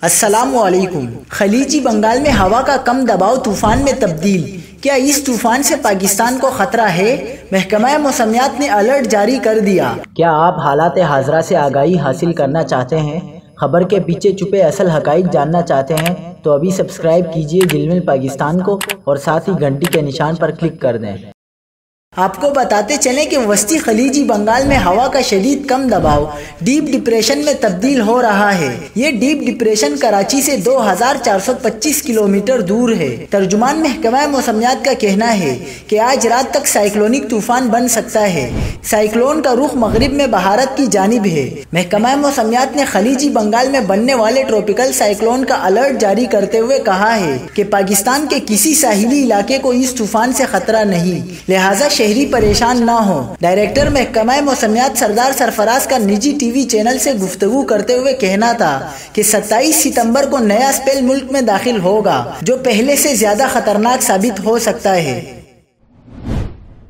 अस्सलामुअलैकुम। खलीजी बंगाल में हवा का कम दबाव तूफान में तब्दील। क्या इस तूफान से पाकिस्तान को खतरा है? महकमा मौसमियात ने अलर्ट जारी कर दिया। क्या आप हालात हाजरा से आगाही हासिल करना चाहते हैं? खबर के पीछे छुपे असल हकाइक जानना चाहते हैं तो अभी सब्सक्राइब कीजिए जिलमिल पाकिस्तान को और साथ ही घंटी के निशान पर क्लिक कर दें। आपको बताते चलें कि वस्ती खलीजी बंगाल में हवा का शदीद कम दबाव डीप डिप्रेशन में तब्दील हो रहा है। ये डीप डिप्रेशन कराची से 2425 किलोमीटर दूर है। तर्जुमान महकमा मौसमियात का कहना है कि आज रात तक साइक्लोनिक तूफान बन सकता है। साइक्लोन का रुख मगरिब में बहारत की जानिब है। महकमा मौसमियात ने खलीजी बंगाल में बनने वाले ट्रॉपिकल साइक्लोन का अलर्ट जारी करते हुए कहा है कि पाकिस्तान के किसी साहिली इलाके को इस तूफान से खतरा नहीं, लिहाजा शहरी परेशान ना हो। डायरेक्टर महकमा मौसमियात सरदार सरफराज का निजी टीवी चैनल से गुफ्तगू करते हुए कहना था कि 27 सितंबर को नया स्पेल मुल्क में दाखिल होगा जो पहले से ज्यादा खतरनाक साबित हो सकता है।